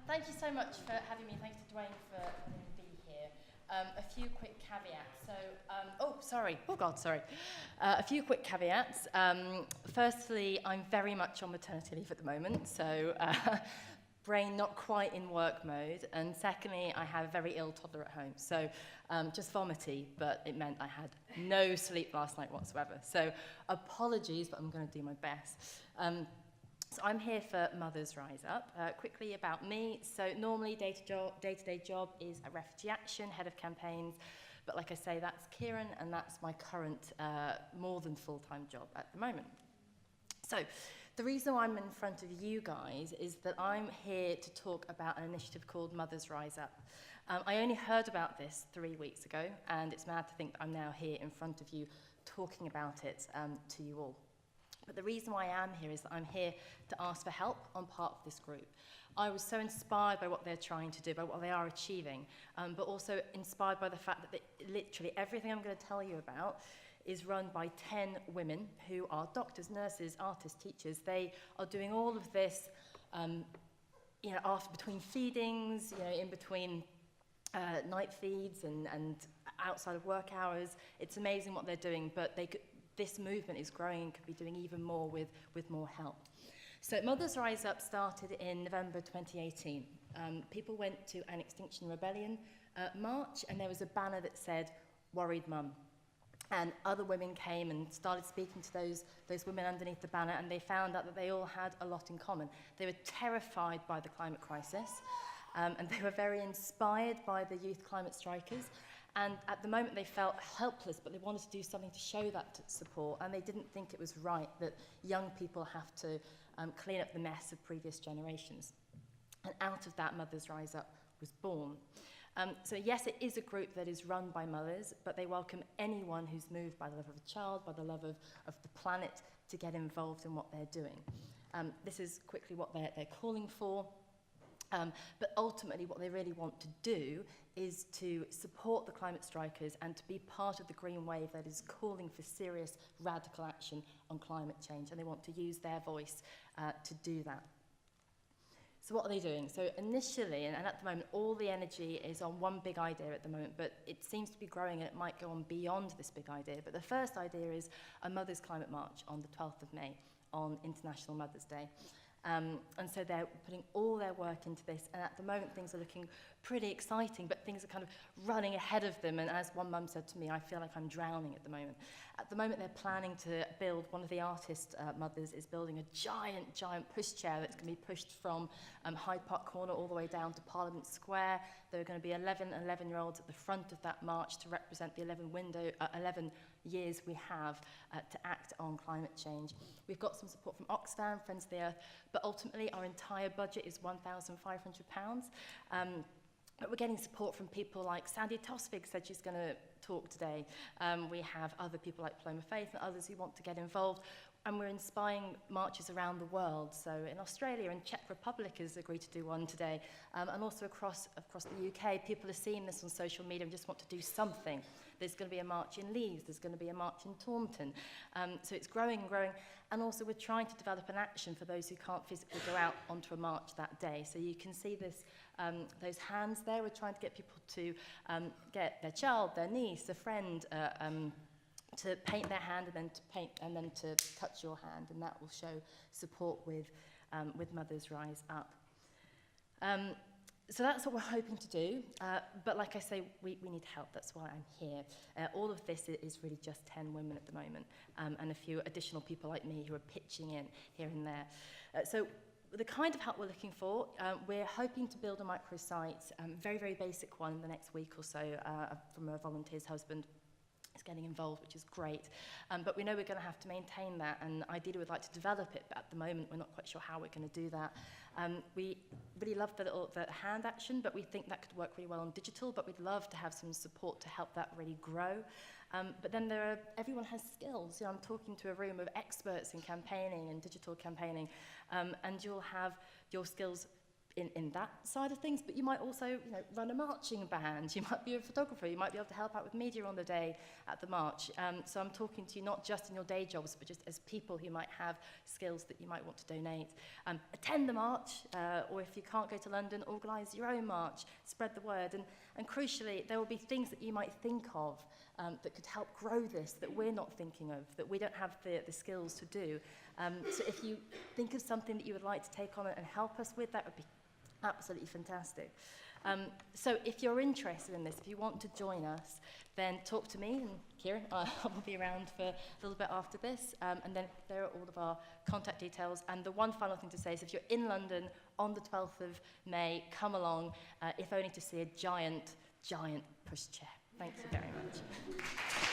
Thank you so much for having me. Thanks to Dwayne for letting me be here. A few quick caveats. A few quick caveats. Firstly, I'm very much on maternity leave at the moment, so brain not quite in work mode. And secondly, I have a very ill toddler at home, so just vomity, but it meant I had no sleep last night whatsoever. So apologies, but I'm going to do my best. So I'm here for Mothers Rise Up. Quickly about me. So normally day-to-day job is at Refugee Action, head of campaigns. But like I say, that's Kieran, and that's my current more than full-time job at the moment. So the reason why I'm in front of you guys is that I'm here to talk about an initiative called Mothers Rise Up. I only heard about this 3 weeks ago, and it's mad to think that I'm now here in front of you talking about it to you all. But the reason why I am here is that I'm here to ask for help on part of this group. I was so inspired by what they're trying to do, by what they are achieving, but also inspired by the fact that literally everything I'm going to tell you about is run by 10 women who are doctors, nurses, artists, teachers. They are doing all of this, after between feedings, in between night feeds and outside of work hours. It's amazing what they're doing, but this movement is growing and could be doing even more with more help. So Mothers Rise Up started in November 2018. People went to an Extinction Rebellion march, and there was a banner that said, "Worried Mum." And other women came and started speaking to those women underneath the banner, and they found out that they all had a lot in common. They were terrified by the climate crisis, and they were very inspired by the youth climate strikers. And at the moment they felt helpless, but they wanted to do something to show that support, and they didn't think it was right that young people have to clean up the mess of previous generations. And out of that, Mothers Rise Up was born. So yes, it is a group that is run by mothers, but they welcome anyone who's moved by the love of a child, by the love of the planet, to get involved in what they're doing. This is quickly what they're calling for. But ultimately what they really want to do is to support the climate strikers and to be part of the green wave that is calling for serious radical action on climate change, and they want to use their voice to do that. So what are they doing? So initially, and at the moment, all the energy is on one big idea at the moment, but it seems to be growing and it might go on beyond this big idea. But the first idea is a Mothers' Climate March on the 12th of May, on International Mother's Day. And so they're putting all their work into this, and at the moment things are looking pretty exciting, but things are kind of running ahead of them, and as one mum said to me, I feel like I'm drowning at the moment. At the moment they're planning to build, one of the artist mothers is building a giant pushchair that's going to be pushed from Hyde Park Corner all the way down to Parliament Square. There are going to be 11-year-olds at the front of that march to represent the 11 years we have to act on climate change. We've got some support from Oxfam, Friends of the Earth, but ultimately our entire budget is £1,500. But we're getting support from people like Sandy Tosvig said she's going to talk today. We have other people like Paloma Faith and others who want to get involved. And we're inspiring marches around the world. So in Australia and Czech Republic has agreed to do one today. And also across the UK, people are seeing this on social media and just want to do something. There's going to be a march in Leeds, there's going to be a march in Taunton. So it's growing and growing. And also we're trying to develop an action for those who can't physically go out onto a march that day. So you can see this, those hands there. We're trying to get people to get their child, their niece, a friend, to paint their hand and then to touch your hand, and that will show support with Mothers Rise Up. So that's what we're hoping to do, but like I say, we need help. That's why I'm here. All of this is really just 10 women at the moment, and a few additional people like me who are pitching in here and there. So the kind of help we're looking for, we're hoping to build a microsite, very, very basic one in the next week or so, from a volunteer's husband is getting involved, which is great. But we know we're going to have to maintain that, and ideally we'd like to develop it, but at the moment we're not quite sure how we're going to do that. We really love the hand action, but we think that could work really well on digital, but we'd love to have some support to help that really grow. But then everyone has skills. I'm talking to a room of experts in campaigning and digital campaigning, and you'll have your skills in that side of things, but you might also run a marching band, you might be a photographer, you might be able to help out with media on the day at the march. So I'm talking to you not just in your day jobs, but just as people who might have skills that you might want to donate. Attend the march, or if you can't go to London, organise your own march, spread the word, and crucially, there will be things that you might think of that could help grow this, that we're not thinking of, that we don't have the skills to do. So if you think of something that you would like to take on and help us with, that would be absolutely fantastic. So if you're interested in this, if you want to join us, then talk to me and Kieran. I will be around for a little bit after this. And then there are all of our contact details. And the one final thing to say is if you're in London on the 12th of May, come along, if only to see a giant, giant pushchair. Thank you very much.